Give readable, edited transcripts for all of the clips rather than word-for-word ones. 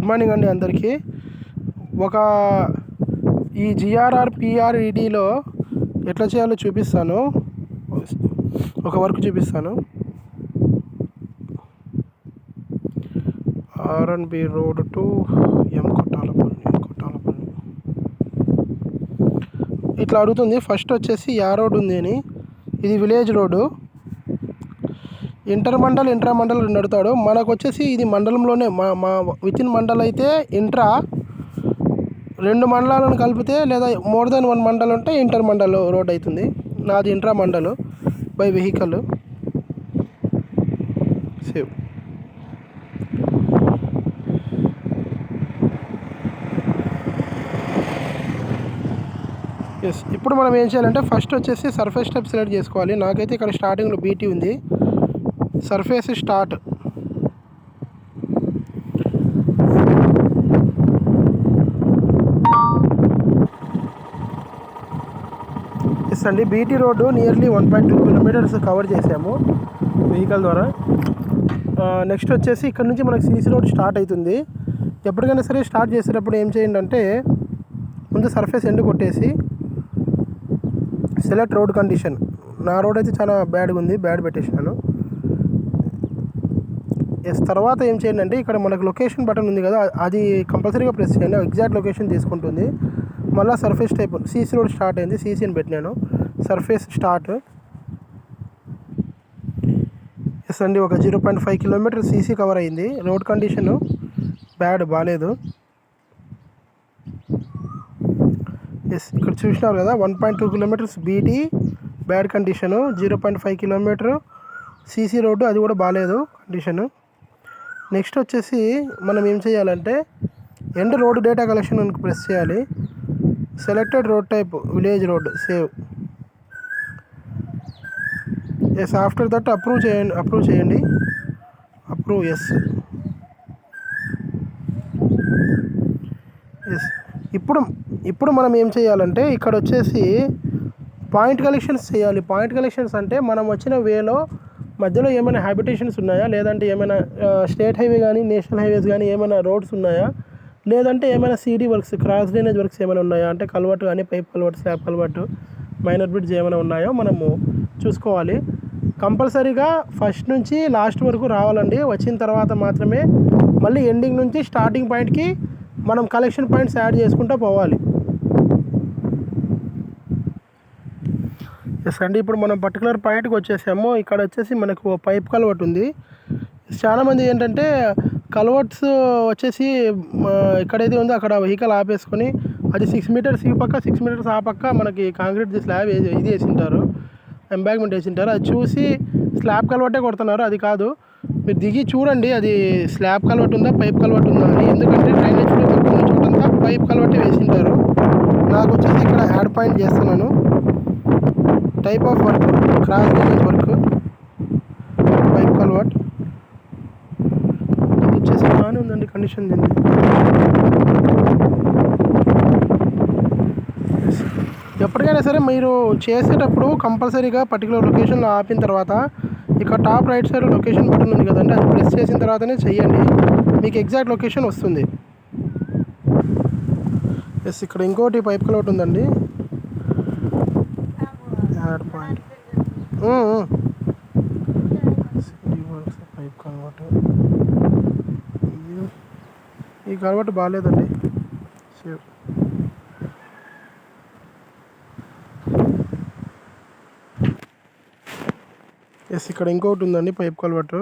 Morning అండి అందరికీ. ఒక ఈ జిఆర్ఆర్ పిఆర్ఈడిలో ఎట్లా చేయాలో చూపిస్తాను. ఒక వర్క్ చూపిస్తాను. ఆర్ఎన్బి రోడ్ టు కొట్టాలపల్లి ఇట్లా అడుగుతుంది. ఫస్ట్ వచ్చేసి యా రోడ్ ఉంది అని, ఇది విలేజ్ రోడ్డు. ఇంటర్మండల్ ఇంట్రామండల్ రెండు అడుగుతాడు. మనకు వచ్చేసి ఇది మండలంలోనే మా విత్ ఇన్ మండల్ అయితే ఇంట్రా, రెండు మండలాలను కలిపితే లేదా మోర్ దెన్ వన్ మండల్ ఉంటే ఇంటర్ మండల్ రోడ్ అవుతుంది. నాది intra mandal by vehicle. Save. Yes, ఇప్పుడు మనం ఏం చేయాలంటే ఫస్ట్ వచ్చేసి సర్ఫేస్ స్టెప్ సెలెక్ట్ చేసుకోవాలి. నాకైతే ఇక్కడ స్టార్టింగ్లో బీటీ ఉంది. Surface start. ఎస్ అండి, BT road nearly 1.2 kilometres cover చేసాము వెహికల్ ద్వారా. నెక్స్ట్ వచ్చేసి ఇక్కడ నుంచి మనకు సీసీ రోడ్ స్టార్ట్ అవుతుంది. ఎప్పటికైనా సరే స్టార్ట్ చేసేటప్పుడు ఏం చేయండి అంటే ముందు సర్ఫేస్ ఎండ్ కొట్టేసి సెలెక్ట్ రోడ్ కండిషన్. నా రోడ్ అయితే చాలా బ్యాడ్గా ఉంది, బ్యాడ్ పెట్టేసినాను. ఎస్, తర్వాత ఏం చేయండి అంటే ఇక్కడ మనకు లొకేషన్ బటన్ ఉంది కదా, అది కంపల్సరీగా ప్రెస్ చేయండి. ఎగ్జాక్ట్ లొకేషన్ తీసుకుంటుంది. మళ్ళీ surface type CC road start అయింది, సీసీ అని పెట్టినాను. Surface start. ఎస్ అండి, ఒక 0.5 కిలోమీటర్ సీసీ కవర్ అయింది. రోడ్ కండిషను బ్యాడ్, బాగాలేదు. ఎస్, ఇక్కడ చూసినారు కదా 1.2 kilometers BT bad condition, 0.5 kilometer CC road, అది కూడా బాగాలేదు కండిషను. నెక్స్ట్ వచ్చేసి మనం ఏం చేయాలంటే end road data collection press చేయాలి. Selected road type village road, save. Yes, after that approve చేయండి. అప్రూవ్. ఎస్. ఎస్, ఇప్పుడు మనం ఏం చేయాలంటే ఇక్కడ వచ్చేసి పాయింట్ కలెక్షన్స్ చేయాలి. పాయింట్ కలెక్షన్స్ అంటే మనం వచ్చిన వేలో మధ్యలో ఏమైనా హ్యాబిటేషన్స్ ఉన్నాయా, లేదంటే ఏమైనా స్టేట్ హైవే కానీ నేషనల్ హైవేస్ కానీ ఏమైనా రోడ్స్ ఉన్నాయా, లేదంటే ఏమైనా CD works cross drainage works ఏమైనా ఉన్నాయా, అంటే కల్వర్ట్ కానీ pipe culvert, slab culvert, minor bridge ఏమైనా ఉన్నాయో మనము చూసుకోవాలి. కంపల్సరీగా ఫస్ట్ నుంచి లాస్ట్ వరకు రావాలండి. వచ్చిన తర్వాత మాత్రమే మళ్ళీ ఎండింగ్ నుంచి స్టార్టింగ్ పాయింట్కి మనం కలెక్షన్ పాయింట్స్ యాడ్ చేసుకుంటూ పోవాలి. ఎస్ అండి, ఇప్పుడు మనం పర్టికులర్ పాయింట్కి వచ్చేసాము. ఇక్కడ వచ్చేసి మనకు పైప్ కల్వర్ట్ ఉంది. చాలామంది ఏంటంటే కల్వర్ట్స్ వచ్చేసి ఎక్కడైతే ఉందో అక్కడ వెహికల్ ఆపేసుకొని అది 6 మీటర్స్ ఈ పక్క 6 మీటర్స్ ఆ పక్క మనకి కాంక్రీట్ స్లాబ్ ఇది వేసింటారు, ఎంబాగ్మెంట్ వేసింటారు. అది చూసి స్లాబ్ కల్వర్టే కొడుతున్నారు. అది కాదు, మీరు దిగి చూడండి అది స్లాబ్ కల్వర్ట్ ఉందా పైప్ కల్వర్ట్ ఉందా అని. ఎందుకంటే డ్రైనేజ్లో కొన్ని చోటంతా పైప్ కల్వర్టే వేసింటారు. నాకు వచ్చేసి ఇక్కడ యాడ్ పాయింట్ చేస్తున్నాను. Type of work cross drainage work, pipe culvert. ఇది వచ్చేసి బాగానే ఉందండి కండిషన్ దీన్ని. ఎప్పటికైనా సరే మీరు చేసేటప్పుడు కంపల్సరీగా పర్టికులర్ లొకేషన్లో ఆపిన తర్వాత ఇక్కడ top right side location button ఉంది కదండి, అది ప్రెస్ చేసిన తర్వాతనే చెయ్యండి, మీకు ఎగ్జాక్ట్ లొకేషన్ వస్తుంది. ఎస్, ఇక్కడ ఇంకోటి పైప్ కల్వర్ట్ ఉందండి. Add point pipe culvert. ఈ కల్వర్ట్ బాగాలేదండి, సేవ్. ఎస్, ఇక్కడ ఇంకోటి ఉందండి పైప్ కల్వర్ట్.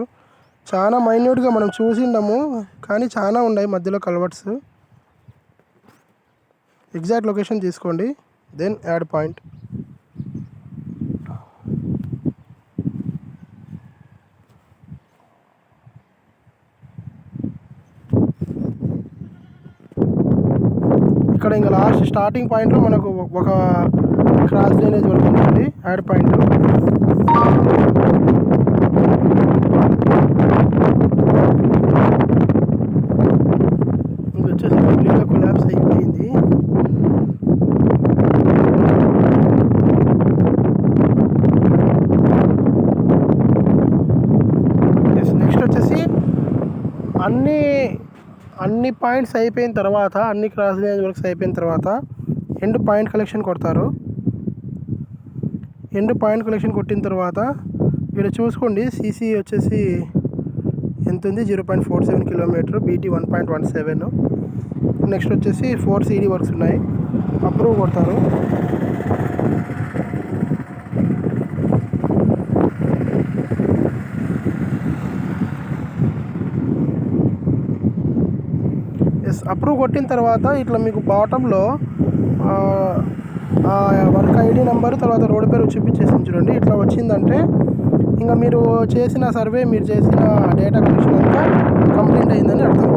చాలా మైన్యూట్గా మనం చూసిండాము కానీ చాలా ఉన్నాయి మధ్యలో కల్వర్ట్స్. ఎగ్జాక్ట్ లొకేషన్ తీసుకోండి, దెన్ యాడ్ పాయింట్. ఇక్కడ ఇంకా లాస్ట్ స్టార్టింగ్ పాయింట్లో మనకు ఒక క్రాస్ డ్రైనేజ్ వర్క్ ఉందండి, యాడ్ పాయింట్. ఇంకొచ్చేసి కంప్లీట్గా కొలాప్స్ అయిపోయింది. నెక్స్ట్ వచ్చేసి అన్ని పాయింట్స్ అయిపోయిన తర్వాత, అన్ని క్రాస్ రేంజ్ వర్క్స్ అయిపోయిన తర్వాత ఎండ్ పాయింట్ కలెక్షన్ కొడతారు. ఎండ్ పాయింట్ కలెక్షన్ కొట్టిన తర్వాత ఇక్కడ చూసుకోండి, సీసీ వచ్చేసి ఎంత ఉంది, 0.47 కిలోమీటర్, బీటీ 1.17. నెక్స్ట్ వచ్చేసి 4 CD వర్క్స్ ఉన్నాయి, అప్రూవ్ కొడతారు. అప్రూవ్ కొట్టిన తర్వాత ఇట్లా మీకు బాటంలో వర్క్ ఐడి నెంబరు, తర్వాత రోడ్ పేరు చూపించేసి చూడండి. ఇట్లా వచ్చిందంటే ఇంకా మీరు చేసిన సర్వే, మీరు చేసిన డేటా కలెక్షన్ అంతా కంప్లీట్ అయిందని అర్థం.